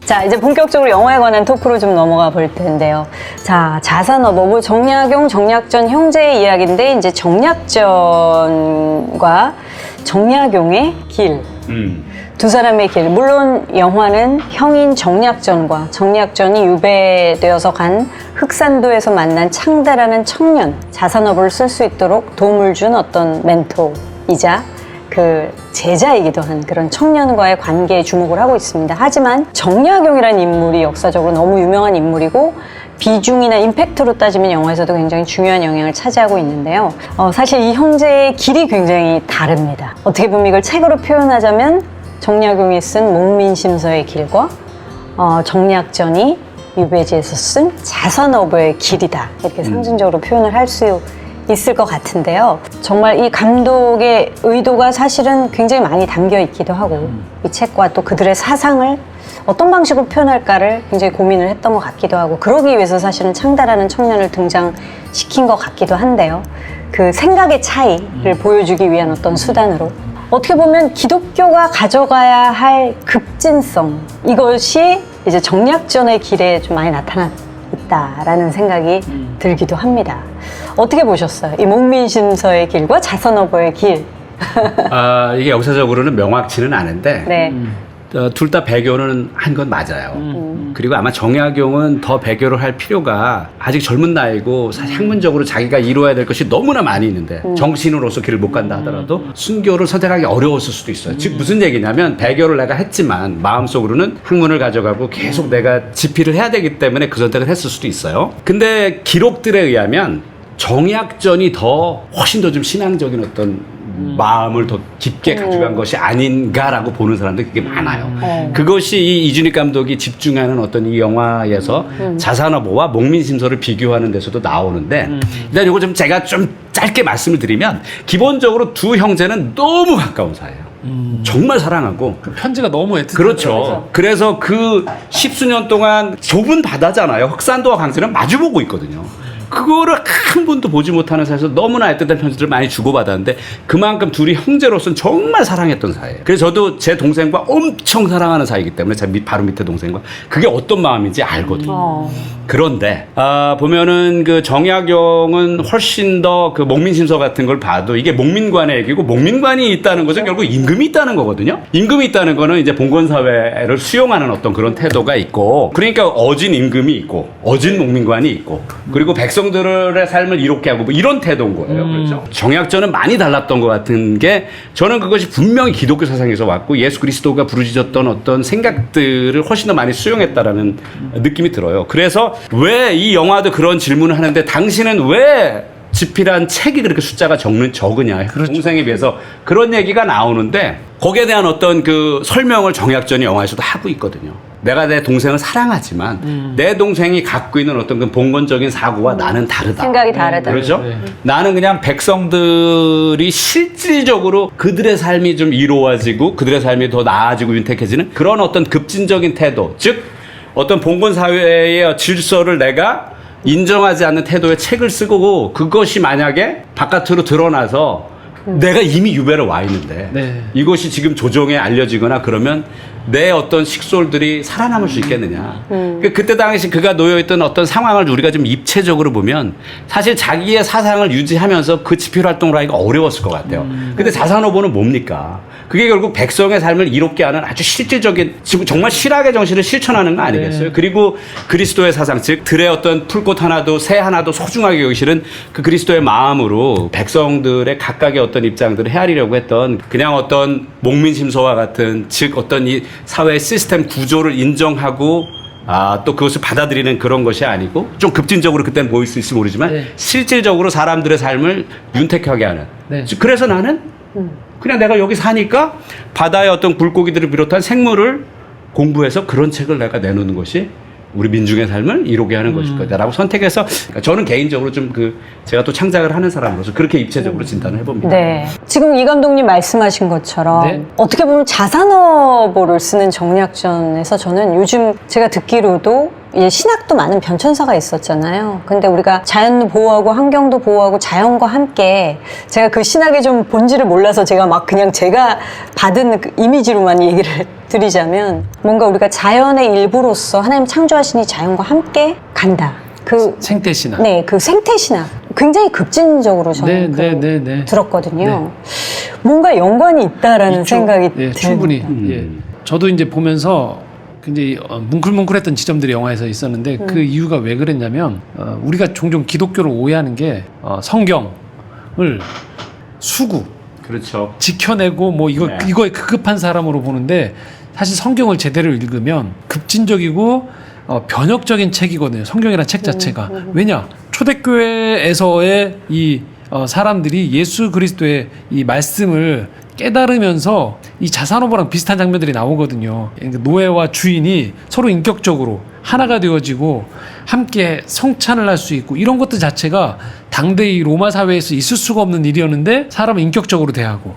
자, 이제 본격적으로 영화에 관한 토크로 좀 넘어가 볼 텐데요. 자, 자산어버브 정약용, 정약전 형제의 이야기인데, 이제 정약전과 정약용의 길. 두 사람의 길. 물론 영화는 형인 정약전과 정약전이 유배되어서 간 흑산도에서 만난 창대라는 청년, 자산어버를 쓸 수 있도록 도움을 준 어떤 멘토이자 그 제자이기도 한 그런 청년과의 관계에 주목을 하고 있습니다. 하지만 정약용이라는 인물이 역사적으로 너무 유명한 인물이고 비중이나 임팩트로 따지면 영화에서도 굉장히 중요한 영향을 차지하고 있는데요. 사실 이 형제의 길이 굉장히 다릅니다. 어떻게 보면 이걸 책으로 표현하자면 정약용이 쓴 목민심서의 길과 정약전이 유배지에서 쓴 자산어버의 길이다. 이렇게 상징적으로 표현을 할 수 있을 것 같은데요. 정말 이 감독의 의도가 사실은 굉장히 많이 담겨 있기도 하고 이 책과 또 그들의 사상을 어떤 방식으로 표현할까를 굉장히 고민을 했던 것 같기도 하고 그러기 위해서 사실은 창다라는 청년을 등장시킨 것 같기도 한데요. 그 생각의 차이를 보여주기 위한 어떤 수단으로 어떻게 보면 기독교가 가져가야 할 급진성 이것이 이제 정약전의 길에 좀 많이 나타났다라는 생각이 들기도 합니다. 어떻게 보셨어요? 이 목민심서의 길과 자산어버의 길. 이게 역사적으로는 명확치는 않은데 네. 둘 다 배교는 한 건 맞아요. 그리고 아마 정약용은 더 배교를 할 필요가 아직 젊은 나이고 사실 학문적으로 자기가 이루어야 될 것이 너무나 많이 있는데 정신으로서 길을 못 간다 하더라도 순교를 선택하기 어려웠을 수도 있어요. 즉 무슨 얘기냐면 배교를 내가 했지만 마음속으로는 학문을 가져가고 계속 내가 집필을 해야 되기 때문에 그 선택을 했을 수도 있어요. 근데 기록들에 의하면 정약전이 훨씬 더 좀 신앙적인 어떤 마음을 더 깊게 가져간 것이 아닌가라고 보는 사람들이 되게 많아요. 그것이 이 이준익 감독이 집중하는 어떤 이 영화에서 자산어버와 목민심서를 비교하는 데서도 나오는데 일단 이거 좀 제가 좀 짧게 말씀을 드리면 기본적으로 두 형제는 너무 가까운 사이예요. 정말 사랑하고 편지가 너무 애틋해요. 그렇죠. 그래서 그 십수년 동안 좁은 바다잖아요. 흑산도와 강진은 마주보고 있거든요. 그거를 한 번도 보지 못하는 사이에서 너무나 애틋한 편지들을 많이 주고받았는데 그만큼 둘이 형제로서는 정말 사랑했던 사이예요. 그래서 저도 제 동생과 엄청 사랑하는 사이이기 때문에 제 바로 밑에 동생과 그게 어떤 마음인지 알거든요. 그런데 보면은 그 정약용은 훨씬 더 그 목민심서 같은 걸 봐도 이게 목민관의 얘기고 목민관이 있다는 것은 결국 임금이 있다는 거거든요. 임금이 있다는 거는 이제 봉건사회를 수용하는 어떤 그런 태도가 있고 그러니까 어진 임금이 있고 어진 목민관이 있고 그리고 백성들의 삶을 이롭게 하고 뭐 이런 태도인 거예요. 그렇죠. 정약전은 많이 달랐던 것 같은 게 저는 그것이 분명히 기독교 사상에서 왔고 예수 그리스도가 부르짖었던 어떤 생각들을 훨씬 더 많이 수용했다라는 느낌이 들어요. 그래서 왜 이 영화도 그런 질문을 하는데 당신은 왜 집필한 책이 그렇게 숫자가 적으냐. 그렇죠. 동생에 비해서 그런 얘기가 나오는데 거기에 대한 어떤 그 설명을 정약전이 영화에서도 하고 있거든요. 내가 내 동생을 사랑하지만 내 동생이 갖고 있는 어떤 그 봉건적인 사고와 나는 다르다. 생각이 다르다. 그렇죠? 나는 그냥 백성들이 실질적으로 그들의 삶이 좀 이로워지고 그들의 삶이 더 나아지고 윤택해지는 그런 어떤 급진적인 태도. 즉 어떤 봉건사회의 질서를 내가 인정하지 않는 태도의 책을 쓰고 그것이 만약에 바깥으로 드러나서 내가 이미 유배를 와 있는데 이것이 지금 조정에 알려지거나 그러면 내 어떤 식솔들이 살아남을 수 있겠느냐. 그때 당시 그가 놓여있던 어떤 상황을 우리가 좀 입체적으로 보면 사실 자기의 사상을 유지하면서 그 집필 활동을 하기가 어려웠을 것 같아요. 근데 자산어버는 뭡니까? 그게 결국 백성의 삶을 이롭게 하는 아주 실질적인 정말 실학의 정신을 실천하는 거 아니겠어요? 그리고 그리스도의 사상 즉 들의 어떤 풀꽃 하나도 새 하나도 소중하게 여기시는 그 그리스도의 마음으로 백성들의 각각의 어떤 입장들을 헤아리려고 했던 그냥 어떤 목민심서와 같은 즉 어떤 이 사회의 시스템 구조를 인정하고 또 그것을 받아들이는 그런 것이 아니고 좀 급진적으로 그때는 보일 수 있을지 모르지만 실질적으로 사람들의 삶을 윤택하게 하는 그래서 나는 그냥 내가 여기 사니까 바다의 어떤 물고기들을 비롯한 생물을 공부해서 그런 책을 내가 내놓는 것이 우리 민중의 삶을 이루게 하는 것일 거다라고 선택해서 저는 개인적으로 좀 제가 또 창작을 하는 사람으로서 그렇게 입체적으로 진단을 해봅니다. 네. 지금 이 감독님 말씀하신 것처럼 어떻게 보면 자산어버를 쓰는 정약전에서 저는 요즘 제가 듣기로도 이제 신학도 많은 변천사가 있었잖아요. 근데 우리가 자연도 보호하고 환경도 보호하고 자연과 함께 제가 그 신학의 좀 본질을 몰라서 제가 막 그냥 제가 받은 그 이미지로만 얘기를 드리자면 뭔가 우리가 자연의 일부로서 하나님 창조하시니 자연과 함께 간다. 그 생태 신학. 네, 그 생태 신학 굉장히 급진적으로 저는 들었거든요. 뭔가 연관이 있다라는 생각이 네, 충분히. 예. 저도 이제 보면서 굉장히 뭉클뭉클했던 지점들이 영화에서 있었는데 그 이유가 왜 그랬냐면 우리가 종종 기독교를 오해하는 게 성경을 수구, 그렇죠. 지켜내고 뭐 이거에 급급한 사람으로 보는데 사실 성경을 제대로 읽으면 급진적이고 변혁적인 책이거든요. 성경이라는 책 자체가. 왜냐? 초대교회에서의 이 사람들이 예수 그리스도의 이 말씀을 깨달으면서 이 자산오보랑 비슷한 장면들이 나오거든요. 노예와 주인이 서로 인격적으로 하나가 되어지고 함께 성찬을 할 수 있고 이런 것들 자체가 당대의 로마 사회에서 있을 수가 없는 일이었는데 사람을 인격적으로 대하고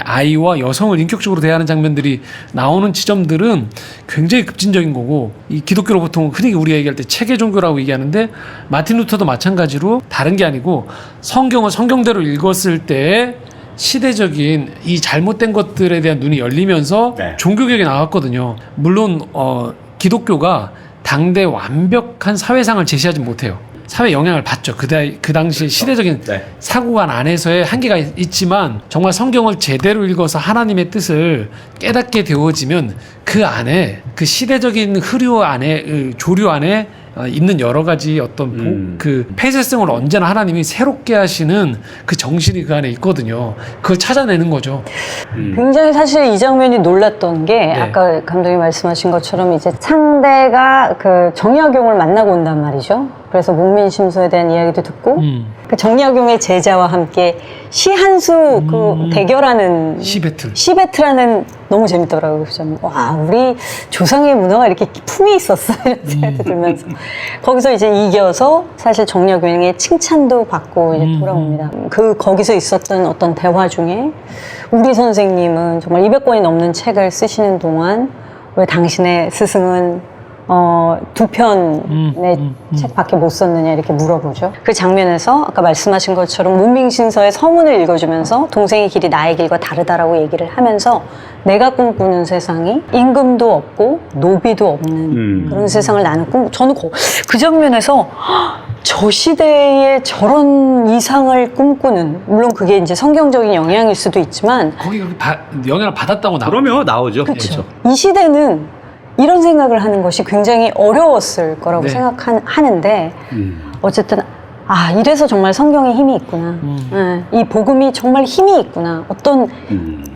아이와 여성을 인격적으로 대하는 장면들이 나오는 지점들은 굉장히 급진적인 거고 이 기독교로 보통 흔히 우리가 얘기할 때 체계 종교라고 얘기하는데 마틴 루터도 마찬가지로 다른 게 아니고 성경을 성경대로 읽었을 때 시대적인 이 잘못된 것들에 대한 눈이 열리면서 종교개혁이 나왔거든요. 물론 기독교가 당대 완벽한 사회상을 제시하지 못해요. 사회 영향을 받죠. 그 당시 시대적인 사고관 안에서의 한계가 있지만 정말 성경을 제대로 읽어서 하나님의 뜻을 깨닫게 되어지면 그 안에 그 시대적인 흐류 안에 조류 안에 있는 여러 가지 어떤 그 폐쇄성을 언제나 하나님이 새롭게 하시는 그 정신이 그 안에 있거든요. 그걸 찾아내는 거죠. 굉장히 사실 이 장면이 놀랐던 게 아까 감독님 말씀하신 것처럼 이제 상대가 그 정약용을 만나고 온단 말이죠. 그래서 목민심서에 대한 이야기도 듣고 그 정약용의 제자와 함께 시 한 수 그 대결하는 시배틀하는 너무 재밌더라고요. 저는 와 우리 조상의 문화가 이렇게 품이 있었어 이런 생각이 들면서 거기서 이제 이겨서 사실 정약용의 칭찬도 받고 이제 돌아옵니다. 그 거기서 있었던 어떤 대화 중에 우리 선생님은 정말 200권이 넘는 책을 쓰시는 동안 왜 당신의 스승은 두 편의 책밖에 못 썼느냐 이렇게 물어보죠. 그 장면에서 아까 말씀하신 것처럼 문빙신서의 서문을 읽어주면서 동생의 길이 나의 길과 다르다라고 얘기를 하면서 내가 꿈꾸는 세상이 임금도 없고 노비도 없는 그런 세상을 나는 저는 그 장면에서 저 시대에 저런 이상을 꿈꾸는 물론 그게 이제 성경적인 영향일 수도 있지만 거기 영향을 받았다고 그러면 나오죠. 그렇죠. 이 시대는 이런 생각을 하는 것이 굉장히 어려웠을 거라고 생각하는데 어쨌든 이래서 정말 성경에 힘이 있구나. 이 복음이 정말 힘이 있구나. 어떤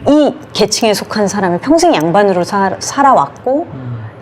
이 계층에 속한 사람이 평생 양반으로 살아왔고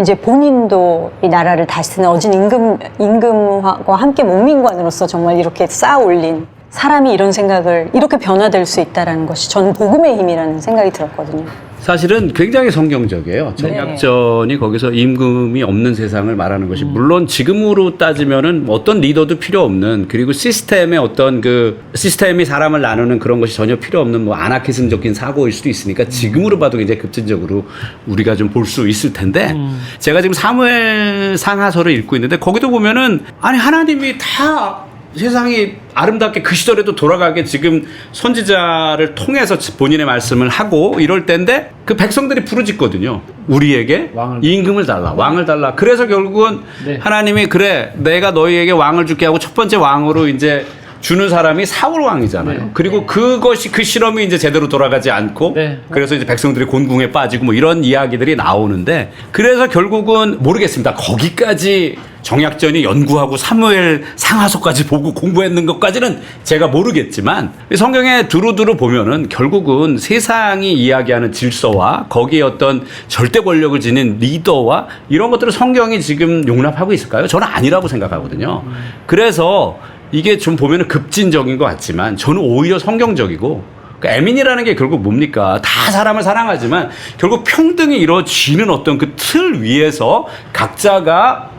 이제 본인도 이 나라를 다스리는 어진 임금과 함께 목민관으로서 정말 이렇게 쌓아 올린 사람이 이런 생각을 이렇게 변화될 수 있다는 것이 전 복음의 힘이라는 생각이 들었거든요. 사실은 굉장히 성경적이에요. 정약전이 거기서 임금이 없는 세상을 말하는 것이 물론 지금으로 따지면은 어떤 리더도 필요 없는 그리고 시스템의 어떤 그 시스템이 사람을 나누는 그런 것이 전혀 필요 없는 뭐 아나키즘적인 사고일 수도 있으니까 지금으로 봐도 굉장히 급진적으로 우리가 좀 볼 수 있을 텐데 제가 지금 사무엘 상하서를 읽고 있는데 거기도 보면은 아니 하나님이 다 세상이 아름답게 그 시절에도 돌아가게 지금 선지자를 통해서 본인의 말씀을 하고 이럴 때인데 그 백성들이 부르짖거든요. 우리에게 임금을 달라, 왕을 달라. 그래서 결국은 하나님이 그래 내가 너희에게 왕을 줄게 하고 첫 번째 왕으로 이제 주는 사람이 사울 왕이잖아요. 그리고 그것이 그 실험이 이제 제대로 돌아가지 않고 그래서 이제 백성들이 곤궁에 빠지고 뭐 이런 이야기들이 나오는데 그래서 결국은 모르겠습니다. 거기까지 정약전이 연구하고 사무엘 상하서까지 보고 공부했는 것까지는 제가 모르겠지만 성경에 두루두루 보면은 결국은 세상이 이야기하는 질서와 거기에 어떤 절대 권력을 지닌 리더와 이런 것들을 성경이 지금 용납하고 있을까요? 저는 아니라고 생각하거든요. 그래서 이게 좀 보면은 급진적인 것 같지만 저는 오히려 성경적이고 애민이라는 게 결국 뭡니까? 다 사람을 사랑하지만 결국 평등이 이루어지는 어떤 그 틀 위에서 각자가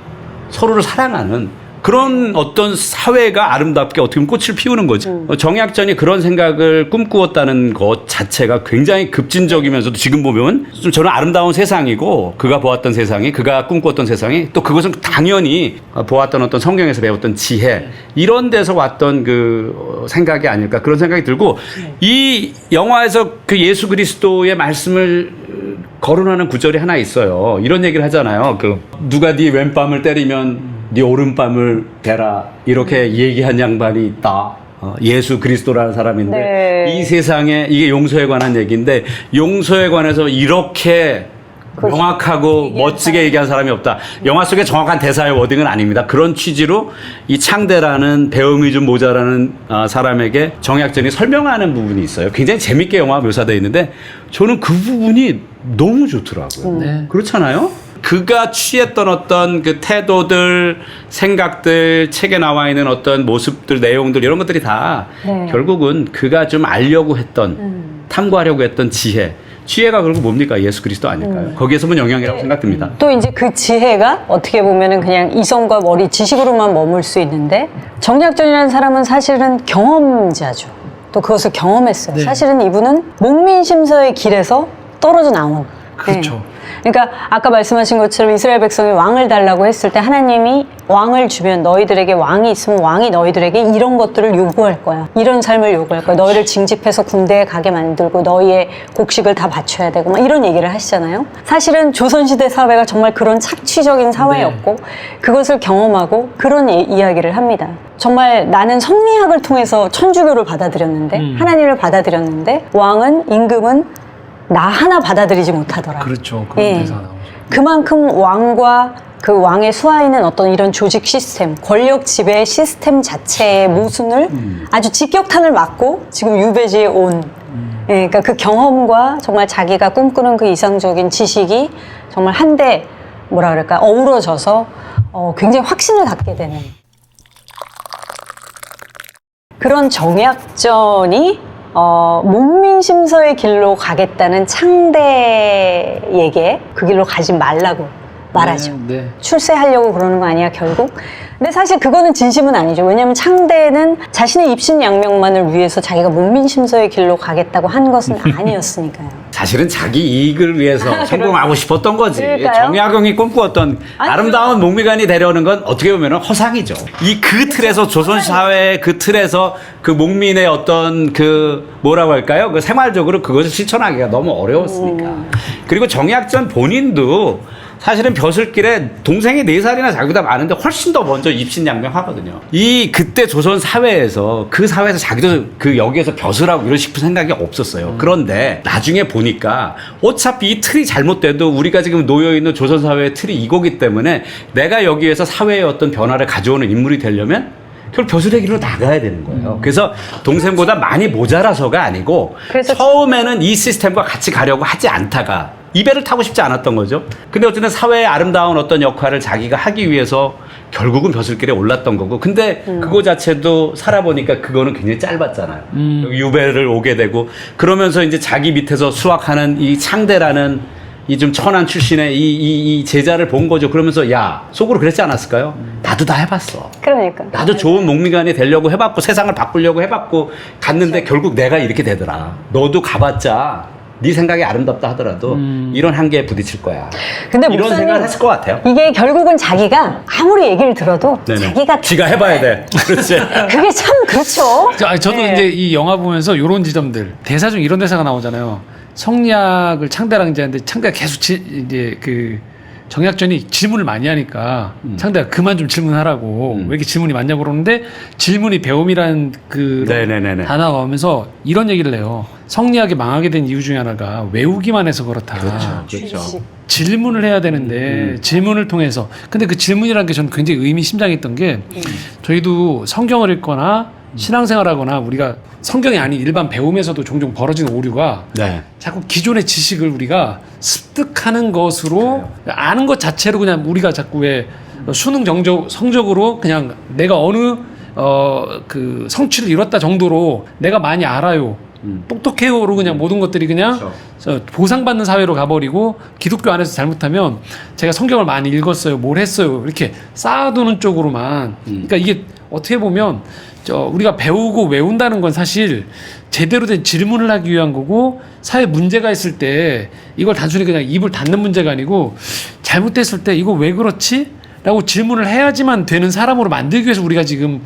서로를 사랑하는 그런 어떤 사회가 아름답게 어떻게 보면 꽃을 피우는 거죠. 정약전이 그런 생각을 꿈꾸었다는 것 자체가 굉장히 급진적이면서도 지금 보면 좀 저는 아름다운 세상이고 그가 보았던 세상이 그가 꿈꾸었던 세상이 또 그것은 당연히 보았던 어떤 성경에서 배웠던 지혜 이런 데서 왔던 그 생각이 아닐까 그런 생각이 들고 이 영화에서 그 예수 그리스도의 말씀을 거론하는 구절이 하나 있어요. 이런 얘기를 하잖아요. 그 누가 네 왼뺨을 때리면 네 오른뺨을 대라 이렇게 얘기한 양반이 있다. 예수 그리스도라는 사람인데 네. 이 세상에 이게 용서에 관한 얘기인데 용서에 관해서 이렇게 명확하고 멋지게 얘기한 사람이 없다. 영화 속에 정확한 대사의 워딩은 아닙니다. 그런 취지로 이 창대라는 배움이 좀 모자라는 사람에게 정약전이 설명하는 부분이 있어요. 굉장히 재밌게 영화 묘사되어 있는데 저는 그 부분이 너무 좋더라고요. 네. 그렇잖아요? 그가 취했던 어떤 그 태도들, 생각들, 책에 나와 있는 어떤 모습들, 내용들 이런 것들이 다 네. 결국은 그가 좀 알려고 했던 탐구하려고 했던 지혜가 결국 뭡니까? 예수 그리스도 아닐까요? 거기에서 본 영향이라고 생각됩니다. 또 이제 그 지혜가 어떻게 보면은 그냥 이성과 머리 지식으로만 머물 수 있는데 정약전이라는 사람은 사실은 경험자죠. 또 그것을 경험했어요. 네. 사실은 이분은 목민심서의 길에서 떨어져 나온. 그렇죠. 네. 그러니까 아까 말씀하신 것처럼 이스라엘 백성이 왕을 달라고 했을 때 하나님이 왕을 주면 너희들에게 왕이 있으면 왕이 너희들에게 이런 것들을 요구할 거야. 이런 삶을 요구할 거야. 너희를 징집해서 군대에 가게 만들고 너희의 곡식을 다 바쳐야 되고 막 이런 얘기를 하시잖아요. 사실은 조선시대 사회가 정말 그런 착취적인 사회였고 그것을 경험하고 그런 이야기를 합니다. 정말 나는 성리학을 통해서 천주교를 받아들였는데 하나님을 받아들였는데 왕은 임금은 나 하나 받아들이지 못하더라. 그렇죠. 그런 예. 대사가 나오죠. 그만큼 왕과 그 왕의 수하에 있는 어떤 이런 조직 시스템, 권력 지배 시스템 자체의 모순을 아주 직격탄을 맞고 지금 유배지에 온. 예, 그러니까 그 경험과 정말 자기가 꿈꾸는 그 이상적인 지식이 정말 한데 뭐라 그럴까 어우러져서 굉장히 확신을 갖게 되는 그런 정약전이 목민심서의 길로 가겠다는 창대에게 그 길로 가지 말라고 말하죠. 네. 출세하려고 그러는 거 아니야 결국? 근데 사실 그거는 진심은 아니죠. 왜냐하면 창대는 자신의 입신양명만을 위해서 자기가 목민심서의 길로 가겠다고 한 것은 아니었으니까요. 사실은 자기 이익을 위해서 성공하고 싶었던 거지. 그러니까요. 정약용이 꿈꾸었던 아름다운 목미관이 되려는 건 어떻게 보면 허상이죠. 이 그 틀에서 조선 사회의 그 틀에서 그 목민의 어떤 그 뭐라고 할까요? 그 생활적으로 그것을 실천하기가 너무 어려웠으니까. 그리고 정약전 본인도 사실은 벼슬길에 동생이 4살이나 자기보다 많은데 훨씬 더 먼저 입신양명하거든요. 그때 조선 사회에서 그 사회에서 자기도 그 여기에서 벼슬하고 이런 싶은 생각이 없었어요. 그런데 나중에 보니까 어차피 이 틀이 잘못돼도 우리가 지금 놓여있는 조선 사회의 틀이 이거기 때문에 내가 여기에서 사회의 어떤 변화를 가져오는 인물이 되려면 결국 벼슬의 길로 나가야 되는 거예요. 그래서 동생보다 많이 모자라서가 아니고 그래서 처음에는 이 시스템과 같이 가려고 하지 않다가 이 배를 타고 싶지 않았던 거죠. 근데 어쨌든 사회의 아름다운 어떤 역할을 자기가 하기 위해서 결국은 벼슬길에 올랐던 거고. 근데 그거 자체도 살아보니까 그거는 굉장히 짧았잖아요. 여기 유배를 오게 되고 그러면서 이제 자기 밑에서 수학하는 이 창대라는 이 좀 천한 출신의 이 제자를 본 거죠. 그러면서 야 속으로 그랬지 않았을까요? 나도 다 해봤어. 그러니까. 나도 좋은 목미관이 되려고 해봤고 세상을 바꾸려고 해봤고 갔는데 결국 내가 이렇게 되더라. 너도 가봤자 네 생각이 아름답다 하더라도 이런 한계에 부딪힐 거야. 근데 이런 목사님, 생각을 했을 것 같아요. 이게 결국은 자기가 아무리 얘기를 들어도 네네. 자기가 지가 해봐야 돼. 그렇지. 그게 참 그렇죠. 저도 네. 이제 이 영화 보면서 이런 지점들 대사 중 이런 대사가 나오잖아요. 성리학을 창대랑 이제 하는데 창대가 계속 이제 그 정약전이 질문을 많이 하니까 창대가 그만 좀 질문하라고 왜 이렇게 질문이 많냐고 그러는데 질문이 배움이라는 그 네네네네. 단어가 오면서 이런 얘기를 해요. 성리학이 망하게 된 이유 중에 하나가 외우기만 해서 그렇다. 그렇죠. 질문을 해야 되는데 질문을 통해서 근데 그 질문이라는 게 저는 굉장히 의미심장했던 게 저희도 성경을 읽거나 신앙생활하거나 우리가 성경이 아닌 일반 배움에서도 종종 벌어지는 오류가 네. 자꾸 기존의 지식을 우리가 습득하는 것으로 아는 것 자체로 그냥 우리가 자꾸 왜 수능 성적으로 그냥 내가 어느 그 성취를 이뤘다 정도로 내가 많이 알아요. 똑똑해요로 그냥 모든 것들이 그냥 보상받는 사회로 가버리고 기독교 안에서 잘못하면 제가 성경을 많이 읽었어요, 뭘 했어요 이렇게 쌓아두는 쪽으로만. 그러니까 이게 어떻게 보면 우리가 배우고 외운다는 건 사실 제대로 된 질문을 하기 위한 거고, 사회 문제가 있을 때 이걸 단순히 그냥 입을 닫는 문제가 아니고 잘못됐을 때 이거 왜 그렇지? 라고 질문을 해야지만 되는 사람으로 만들기 위해서 우리가 지금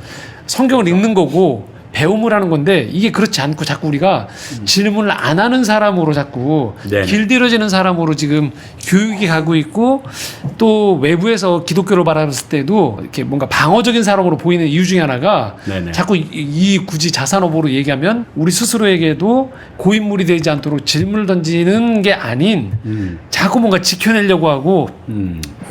성경을 읽는 거고 배움을 하는 건데, 이게 그렇지 않고 자꾸 우리가 질문을 안 하는 사람으로 자꾸 네네. 길들여지는 사람으로 지금 교육이 가고 있고, 또 외부에서 기독교를 바라봤을 때도 이렇게 뭔가 방어적인 사람으로 보이는 이유 중에 하나가 네네. 자꾸 이 굳이 자산어보로 얘기하면 우리 스스로에게도 고인물이 되지 않도록 질문을 던지는 게 아닌 자꾸 뭔가 지켜내려고 하고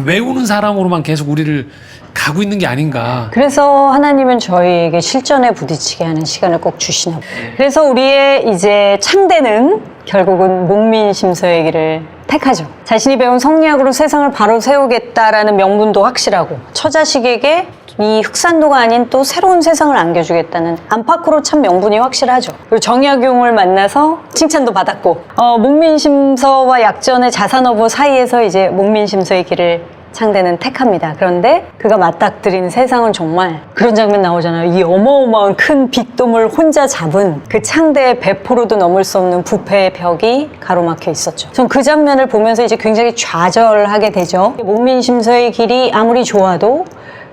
외우는 사람으로만 계속 우리를 가고 있는 게 아닌가. 그래서 하나님은 저희에게 실전에 부딪히게 하는 시간을 꼭 주시나 봐요. 그래서 우리의 이제 창대는 결국은 목민심서의 길을 택하죠. 자신이 배운 성리학으로 세상을 바로 세우겠다라는 명분도 확실하고, 처자식에게 이 흑산도가 아닌 또 새로운 세상을 안겨주겠다는 안팎으로 참 명분이 확실하죠. 그리고 정약용을 만나서 칭찬도 받았고, 목민심서와 약전의 자산어보 사이에서 이제 목민심서의 길을 창대는 택합니다. 그런데 그가 맞닥뜨린 세상은 정말 그런 장면 나오잖아요. 이 어마어마한 큰 빅돔을 혼자 잡은 그 창대의 배포로도 넘을 수 없는 부패의 벽이 가로막혀 있었죠. 전 그 장면을 보면서 이제 굉장히 좌절하게 되죠. 목민심서의 길이 아무리 좋아도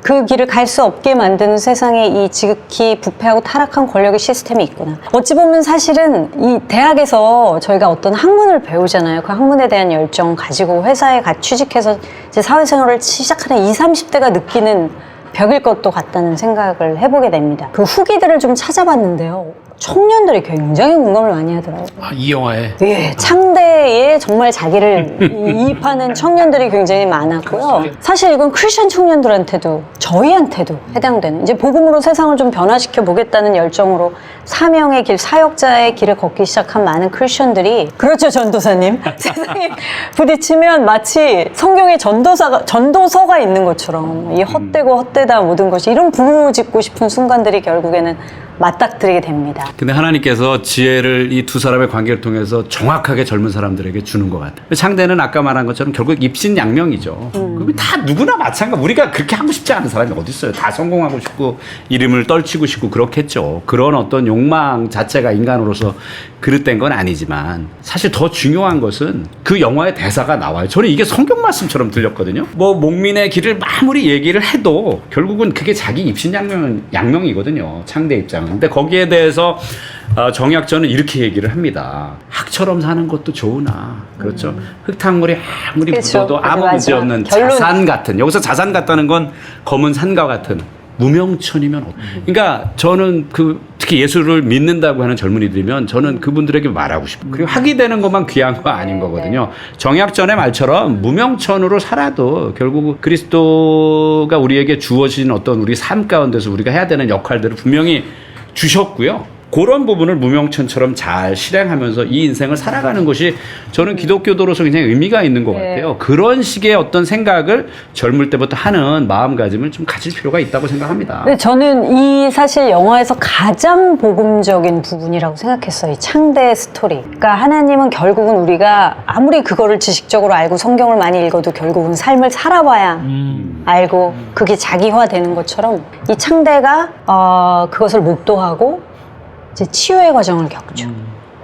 그 길을 갈 수 없게 만드는 세상에 이 지극히 부패하고 타락한 권력의 시스템이 있구나. 어찌 보면 사실은 이 대학에서 저희가 어떤 학문을 배우잖아요. 그 학문에 대한 열정 가지고 회사에 취직해서 이제 사회생활을 시작하는 20, 30대가 느끼는 벽일 것도 같다는 생각을 해보게 됩니다. 그 후기들을 좀 찾아봤는데요. 청년들이 굉장히 공감을 많이 하더라고요. 아, 이 영화에. 예, 창대에 정말 자기를 이입하는 청년들이 굉장히 많았고요. 사실 이건 크리스천 청년들한테도 저희한테도 해당되는, 이제 복음으로 세상을 좀 변화시켜 보겠다는 열정으로 사명의 길, 사역자의 길을 걷기 시작한 많은 크리스천들이, 그렇죠, 전도사님. 세상에 부딪히면 마치 성경에 전도서가 있는 것처럼 이 헛되고 헛되다 모든 것이, 이런 부르짖고 싶은 순간들이 결국에는 맞닥뜨리게 됩니다. 근데 하나님께서 지혜를 이 두 사람의 관계를 통해서 정확하게 젊은 사람들에게 주는 것 같아요. 창대는 아까 말한 것처럼 결국 입신양명이죠. 그게 다 누구나 마찬가지. 우리가 그렇게 하고 싶지 않은 사람이 어디 있어요. 다 성공하고 싶고 이름을 떨치고 싶고 그렇겠죠. 그런 어떤 욕망 자체가 인간으로서 그릇된 건 아니지만, 사실 더 중요한 것은 그 영화의 대사가 나와요. 저는 이게 성경 말씀처럼 들렸거든요. 뭐 목민의 길을 아무리 얘기를 해도 결국은 그게 자기 입신양명이거든요. 창대 입장. 근데 거기에 대해서 정약전은 이렇게 얘기를 합니다. 학처럼 사는 것도 좋으나, 그렇죠. 흙탕물이 아무리 그렇죠. 묻어도 아무 문제 없는 자산 같은, 여기서 자산 같다는 건 검은 산과 같은 무명천이면 그러니까 저는 특히 예수를 믿는다고 하는 젊은이들이면 저는 그분들에게 말하고 싶어요. 그리고 학이 되는 것만 귀한 거 아닌 거거든요. 정약전의 말처럼 무명천으로 살아도 결국 그리스도가 우리에게 주어진 어떤 우리 삶 가운데서 우리가 해야 되는 역할들을 분명히 주셨고요. 그런 부분을 무명천처럼 잘 실행하면서 이 인생을 살아가는 것이 저는 기독교도로서 굉장히 의미가 있는 것 같아요. 그런 식의 어떤 생각을 젊을 때부터 하는 마음가짐을 좀 가질 필요가 있다고 생각합니다. 근데 저는 이 사실 영화에서 가장 복음적인 부분이라고 생각했어요. 이 창대 스토리. 그러니까 하나님은 결국은 우리가 아무리 그거를 지식적으로 알고 성경을 많이 읽어도 결국은 삶을 살아봐야 알고 그게 자기화되는 것처럼 이 창대가 그것을 목도하고 이제 치유의 과정을 겪죠.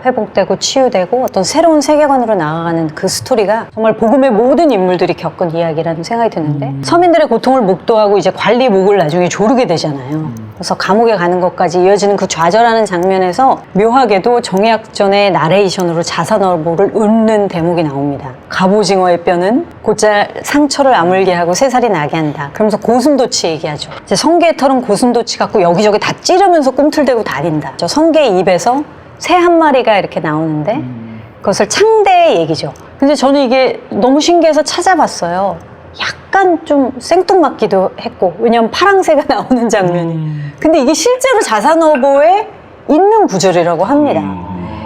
회복되고 치유되고 어떤 새로운 세계관으로 나아가는 그 스토리가 정말 복음의 모든 인물들이 겪은 이야기라는 생각이 드는데, 서민들의 고통을 목도하고 이제 관리목을 나중에 조르게 되잖아요. 그래서 감옥에 가는 것까지 이어지는 그 좌절하는 장면에서 묘하게도 정약전의 나레이션으로 자산어보를 읊는 대목이 나옵니다. 갑오징어의 뼈는 곧잘 상처를 아물게 하고 새살이 나게 한다. 그러면서 고슴도치 얘기하죠. 이제 성게의 털은 고슴도치 갖고 여기저기 다 찌르면서 꿈틀대고 다닌다. 저 성게의 입에서 새 한 마리가 이렇게 나오는데 그것을 창대의 얘기죠. 근데 저는 이게 너무 신기해서 찾아봤어요. 약간 좀 생뚱맞기도 했고, 왜냐면 파랑새가 나오는 장면이. 근데 이게 실제로 자산어보에 있는 구절이라고 합니다.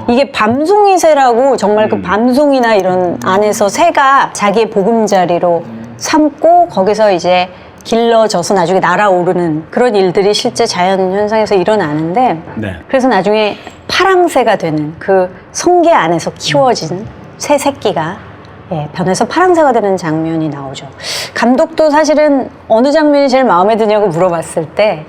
이게 밤송이새라고, 정말 그 밤송이나 이런 안에서 새가 자기의 보금자리로 삼고 거기서 이제 길러져서 나중에 날아오르는 그런 일들이 실제 자연 현상에서 일어나는데, 네. 그래서 나중에 파랑새가 되는 그 성게 안에서 키워진 새 새끼가 변해서 파랑새가 되는 장면이 나오죠. 감독도 사실은 어느 장면이 제일 마음에 드냐고 물어봤을 때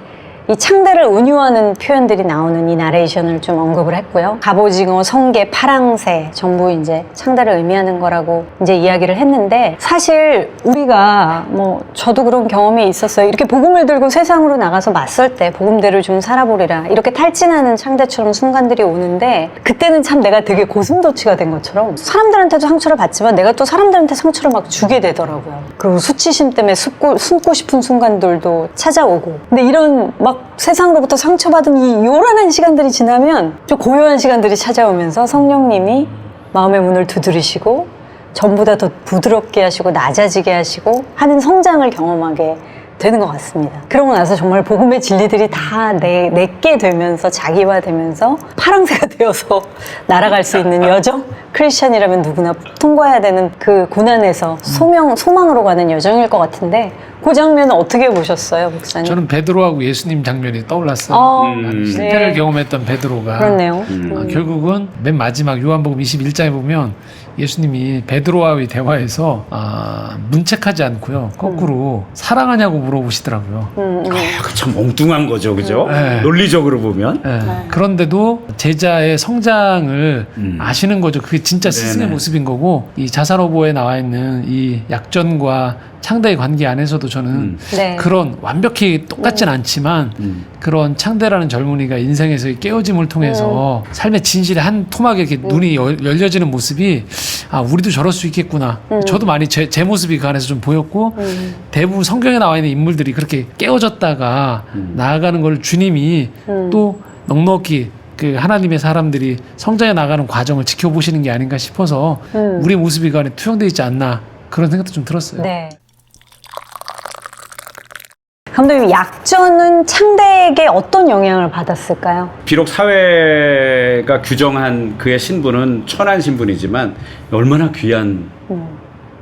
이 창대를 은유하는 표현들이 나오는 이 나레이션을 좀 언급을 했고요. 갑오징어, 성게, 파랑새 전부 이제 창대를 의미하는 거라고 이제 이야기를 했는데, 사실 우리가 저도 그런 경험이 있었어요. 이렇게 복음을 들고 세상으로 나가서 맞설 때 복음대로 좀 살아보리라 이렇게 탈진하는 창대처럼 순간들이 오는데, 그때는 참 내가 되게 고슴도치가 된 것처럼 사람들한테도 상처를 받지만 내가 또 사람들한테 상처를 막 주게 되더라고요. 그리고 수치심 때문에 숨고 싶은 순간들도 찾아오고, 근데 이런 막 세상으로부터 상처받은 이 요란한 시간들이 지나면 좀 고요한 시간들이 찾아오면서 성령님이 마음의 문을 두드리시고 전보다 더 부드럽게 하시고 낮아지게 하시고 하는 성장을 경험하게 되는 것 같습니다. 그러고 나서 정말 복음의 진리들이 다 내게 되면서 자기화되면서 파랑새가 되어서 날아갈 수 있는 여정? 크리스찬이라면 누구나 통과해야 되는 그 고난에서 소망으로 가는 여정일 것 같은데, 그 장면은 어떻게 보셨어요, 목사님? 저는 베드로하고 예수님 장면이 떠올랐어요. 실패를 경험했던 베드로가 그렇네요. 결국은 맨 마지막 요한복음 21장에 보면 예수님이 베드로와의 대화에서 문책하지 않고요, 거꾸로 사랑하냐고 물어보시더라고요. 참 엉뚱한 거죠, 그죠? 네. 논리적으로 보면. 그런데도 제자의 성장을 아시는 거죠. 그게 진짜 스승의 네네. 모습인 거고, 이 자사로보에 나와 있는 이 약전과 창대의 관계 안에서도 저는 네. 그런 완벽히 똑같진 않지만 그런 창대라는 젊은이가 인생에서의 깨어짐을 통해서 삶의 진실의 한 토막에 이렇게 눈이 열려지는 모습이, 우리도 저럴 수 있겠구나. 저도 많이 제 모습이 그 안에서 좀 보였고, 대부분 성경에 나와 있는 인물들이 그렇게 깨어졌다가 나아가는 걸 주님이 또 넉넉히 그 하나님의 사람들이 성장해 나가는 과정을 지켜보시는 게 아닌가 싶어서 우리 모습이 그 안에 투영되어 있지 않나, 그런 생각도 좀 들었어요. 네. 감독님, 약전은 창대에게 어떤 영향을 받았을까요? 비록 사회가 규정한 그의 신분은 천한 신분이지만 얼마나 귀한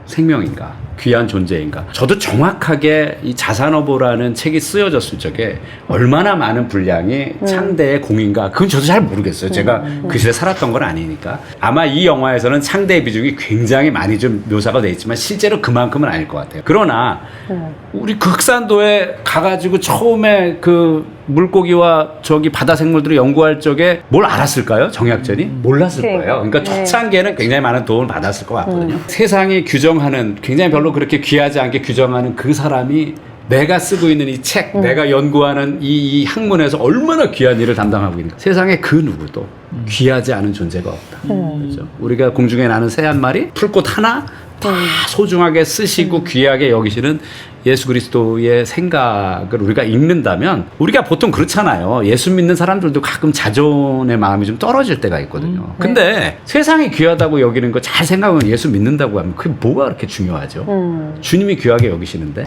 생명인가, 귀한 존재인가. 저도 정확하게 이 자산어보라는 책이 쓰여졌을 적에 얼마나 많은 분량이 창대의 공인가, 그건 저도 잘 모르겠어요. 제가 그 시대에 살았던 건 아니니까. 아마 이 영화에서는 창대의 비중이 굉장히 많이 좀 묘사가 돼 있지만 실제로 그만큼은 아닐 것 같아요. 그러나 우리 그 흑산도에 가가지고 처음에 그 물고기와 저기 바다 생물들을 연구할 적에 뭘 알았을까요? 정약전이? 몰랐을 거예요. 그러니까 초창기에는 굉장히 많은 도움을 받았을 것 같거든요. 세상이 규정하는, 굉장히 별로 그렇게 귀하지 않게 규정하는 그 사람이 내가 쓰고 있는 이 책, 내가 연구하는 이 학문에서 얼마나 귀한 일을 담당하고 있는가. 세상에 그 누구도 귀하지 않은 존재가 없다. 그렇죠? 우리가 공중에 나는 새 한 마리, 풀꽃 하나 다 소중하게 쓰시고 귀하게 여기시는 예수 그리스도의 생각을 우리가 읽는다면, 우리가 보통 그렇잖아요. 예수 믿는 사람들도 가끔 자존의 마음이 좀 떨어질 때가 있거든요. 근데 세상이 귀하다고 여기는 거 잘 생각하면 예수 믿는다고 하면 그게 뭐가 그렇게 중요하죠? 주님이 귀하게 여기시는데.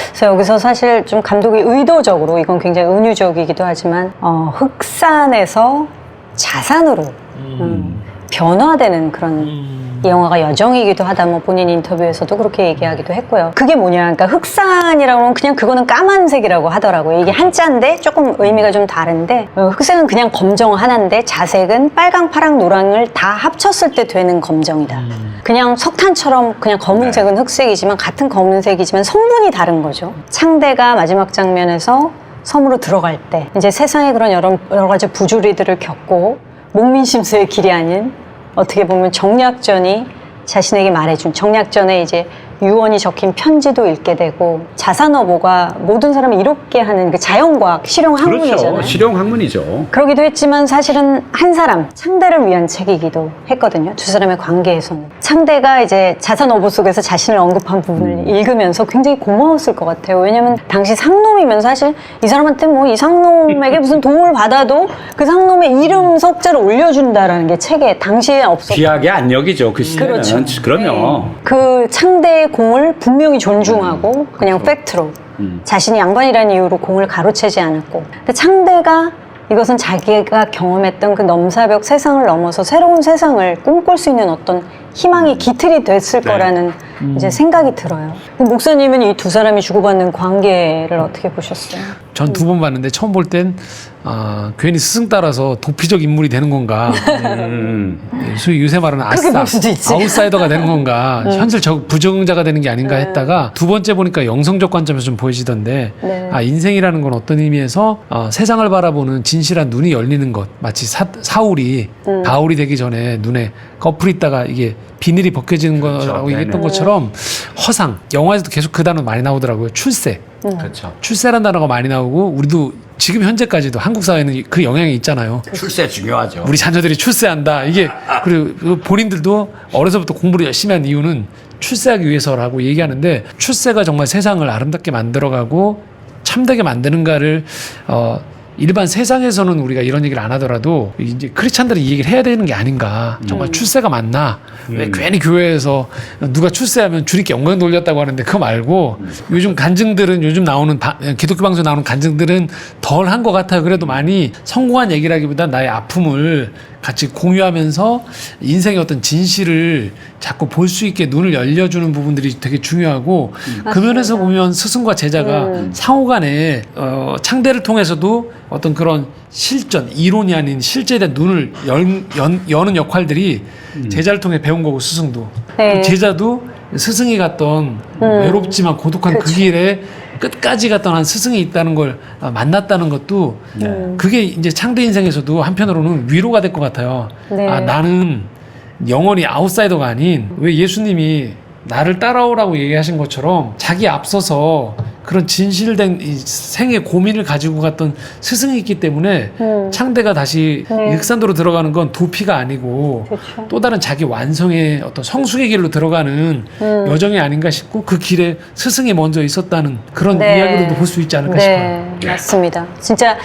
그래서 여기서 사실 좀 감독이 의도적으로, 이건 굉장히 은유적이기도 하지만 흑산에서 자산으로 변화되는 그런 이 영화가 여정이기도 하다, 본인 인터뷰에서도 그렇게 얘기하기도 했고요. 그게 뭐냐, 그러니까 흑산이라고 하면 그냥 그거는 까만색이라고 하더라고요. 이게 한자인데 조금 의미가 좀 다른데, 흑색은 그냥 검정 하나인데 자색은 빨강, 파랑, 노랑을 다 합쳤을 때 되는 검정이다. 그냥 석탄처럼 그냥 검은색은 흑색이지만 같은 검은색이지만 성분이 다른 거죠. 창대가 마지막 장면에서 섬으로 들어갈 때 이제 세상에 그런 여러 가지 부조리들을 겪고 목민심서의 길이 아닌, 어떻게 보면 정약전이 자신에게 말해준, 정약전에 이제 유언이 적힌 편지도 읽게 되고, 자산어보가 모든 사람을 이롭게 하는 그 자연과학 실용 학문이잖아요. 그렇죠. 실용 학문이죠. 그러기도 했지만 사실은 한 사람, 창대를 위한 책이기도 했거든요. 두 사람의 관계에서는. 창대가 이제 자산어보 속에서 자신을 언급한 부분을 읽으면서 굉장히 고마웠을 것 같아요. 왜냐면 당시 상놈이면 사실 이 사람한테 이 상놈에게 무슨 도움을 받아도 그 상놈의 이름 석자를 올려준다라는 게 책에 당시에 없었고. 귀하게 안 여기죠. 그 시대는. 그렇죠. 그럼요. 네. 그 창대의 공을 분명히 존중하고 그냥 팩트로 자신이 양반이라는 이유로 공을 가로채지 않았고, 근데 창대가 이것은 자기가 경험했던 그 넘사벽 세상을 넘어서 새로운 세상을 꿈꿀 수 있는 어떤 희망의 기틀이 됐을 네. 거라는 이제 생각이 들어요. 목사님은 이 두 사람이 주고받는 관계를 어떻게 보셨어요? 전 두 번 봤는데 처음 볼 땐 괜히 스승 따라서 도피적 인물이 되는 건가, 소위 요새 말하는 그렇게 볼 수도 있지. 아웃사이더가 되는 건가, 현실 부적응자가 되는 게 아닌가 했다가 두 번째 보니까 영성적 관점에서 좀 보여지던데 네. 인생이라는 건 어떤 의미에서 세상을 바라보는 진실한 눈이 열리는 것, 마치 사울이 바울이 되기 전에 눈에 꺼풀 있다가 이게 비늘이 벗겨지는 거라고 얘기했던 것처럼 허상, 영화에서도 계속 그 단어 많이 나오더라고요. 출세. 그렇죠. 출세라는 단어가 많이 나오고 우리도 지금 현재까지도 한국 사회는 그 영향이 있잖아요. 출세 중요하죠. 우리 자녀들이 출세한다. 이게 그리고 본인들도 어려서부터 공부를 열심히 한 이유는 출세하기 위해서라고 얘기하는데 출세가 정말 세상을 아름답게 만들어가고 참되게 만드는가를 일반 세상에서는 우리가 이런 얘기를 안 하더라도 이제 크리스찬들은 이 얘기를 해야 되는 게 아닌가. 정말 출세가 맞나? 왜 괜히 교회에서 누가 출세하면 주님께 영광 돌렸다고 하는데 그거 말고 요즘 간증들은 요즘 나오는 기독교 방송 나오는 간증들은 덜 한 것 같아요. 그래도 많이 성공한 얘기라기보다 나의 아픔을 같이 공유하면서 인생의 어떤 진실을 자꾸 볼 수 있게 눈을 열려주는 부분들이 되게 중요하고 그 면에서 보면 스승과 제자가 상호간에 창대를 통해서도 어떤 그런 실전, 이론이 아닌 실제에 대한 눈을 여는 역할들이 제자를 통해 배운 거고 스승도 네. 제자도 스승이 갔던 외롭지만 고독한 그 그렇죠. 길에 끝까지 갔던 한 스승이 있다는 걸 만났다는 것도 그게 이제 창대 인생에서도 한편으로는 위로가 될 것 같아요. 네. 나는 영원히 아웃사이더가 아닌 왜 예수님이 나를 따라오라고 얘기하신 것처럼 자기 앞서서 그런 진실된 이 생의 고민을 가지고 갔던 스승이 있기 때문에 창대가 다시 네. 흑산도로 들어가는 건 도피가 아니고 그렇죠. 또 다른 자기 완성의 어떤 성숙의 길로 들어가는 여정이 아닌가 싶고 그 길에 스승이 먼저 있었다는 그런 네. 이야기로도 볼 수 있지 않을까 싶어요. 네, 맞습니다. 진짜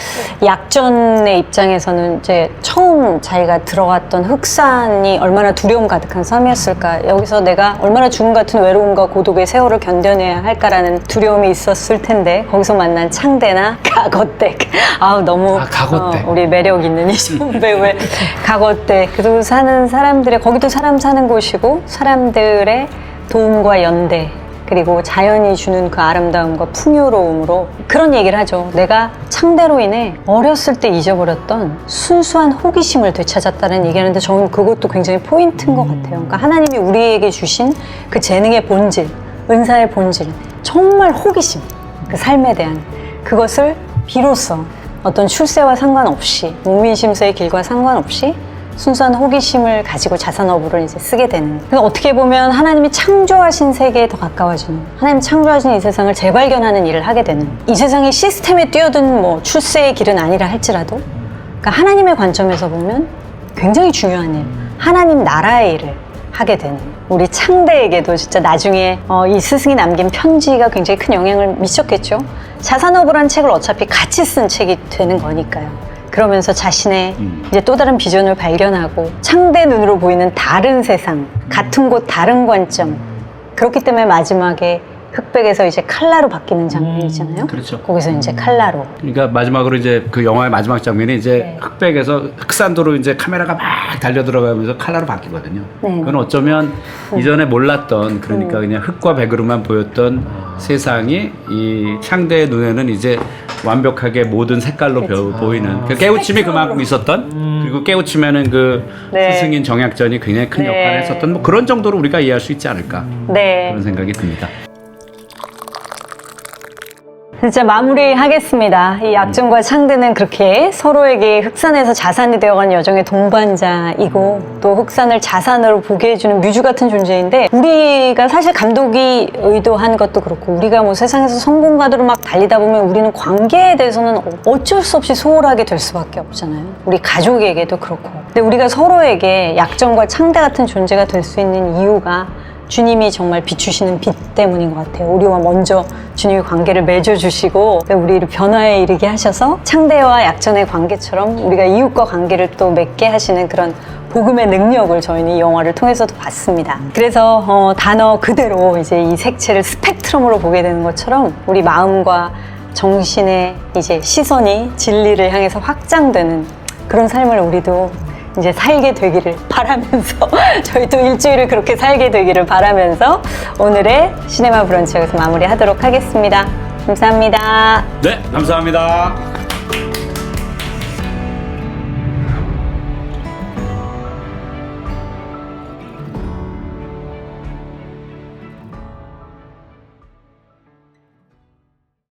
약전의 입장에서는 이제 처음 자기가 들어갔던 흑산이 얼마나 두려움 가득한 삶이었을까. 여기서 내가 얼마나 죽음 같은 외로움과 고독의 세월을 견뎌내야 할까라는 두려움이 있었을 텐데 거기서 만난 창대나 가거댁. 아우 너무 가거댁. 우리 매력 있는 이종훈 배우의 가거댁. 그리고 사는 사람들의 거기도 사람 사는 곳이고 사람들의 도움과 연대. 그리고 자연이 주는 그 아름다움과 풍요로움으로 그런 얘기를 하죠. 내가 창대로 인해 어렸을 때 잊어버렸던 순수한 호기심을 되찾았다는 얘기하는데 저는 그것도 굉장히 포인트인 것 같아요. 그러니까 하나님이 우리에게 주신 그 재능의 본질, 은사의 본질, 정말 호기심, 그 삶에 대한 그것을 비로소 어떤 출세와 상관없이 목민심서의 길과 상관없이 순수한 호기심을 가지고 자산어부를 이제 쓰게 되는. 그래서 어떻게 보면 하나님이 창조하신 세계에 더 가까워지는, 하나님 창조하신 이 세상을 재발견하는 일을 하게 되는. 이 세상의 시스템에 뛰어든 뭐 출세의 길은 아니라 할지라도, 그러니까 하나님의 관점에서 보면 굉장히 중요한 일, 하나님 나라의 일을 하게 되는. 우리 창대에게도 진짜 나중에 이 스승이 남긴 편지가 굉장히 큰 영향을 미쳤겠죠. 자산어부란 책을 어차피 같이 쓴 책이 되는 거니까요. 그러면서 자신의 이제 또 다른 비전을 발견하고 창대 눈으로 보이는 다른 세상, 같은 곳 다른 관점. 그렇기 때문에 마지막에 흑백에서 이제 칼라로 바뀌는 장면이 있잖아요. 그렇죠. 거기서 이제 칼라로. 그러니까 마지막으로 이제 그 영화의 마지막 장면이 이제 네. 흑백에서 흑산도로 이제 카메라가 막 달려 들어가면서 칼라로 바뀌거든요. 네. 그건 어쩌면 이전에 몰랐던 그러니까 그냥 흑과 백으로만 보였던 세상이 이 창대의 눈에는 이제 완벽하게 모든 색깔로 보이는 그 깨우침이 그만큼 있었던 그리고 깨우치면은 그 네. 스승인 정약전이 굉장히 큰 네. 역할을 했었던 뭐 그런 정도로 우리가 이해할 수 있지 않을까 네. 그런 생각이 듭니다. 진짜 마무리하겠습니다. 이 약점과 창대는 그렇게 서로에게 흑산에서 자산이 되어가는 여정의 동반자이고 또 흑산을 자산으로 보게 해주는 뮤즈 같은 존재인데 우리가 사실 감독이 의도한 것도 그렇고 우리가 뭐 세상에서 성공가들로 막 달리다 보면 우리는 관계에 대해서는 어쩔 수 없이 소홀하게 될 수밖에 없잖아요. 우리 가족에게도 그렇고. 근데 우리가 서로에게 약점과 창대 같은 존재가 될 수 있는 이유가 주님이 정말 비추시는 빛 때문인 것 같아요. 우리와 먼저 주님이 관계를 맺어주시고 우리를 변화에 이르게 하셔서 창대와 약전의 관계처럼 우리가 이웃과 관계를 또 맺게 하시는 그런 복음의 능력을 저희는 이 영화를 통해서도 봤습니다. 그래서 단어 그대로 이제 이 색채를 스펙트럼으로 보게 되는 것처럼 우리 마음과 정신의 이제 시선이 진리를 향해서 확장되는 그런 삶을 우리도 이제 살게 되기를 바라면서 저희도 일주일을 그렇게 살게 되기를 바라면서 오늘의 시네마 브런치 여기서 마무리하도록 하겠습니다. 감사합니다. 네, 감사합니다.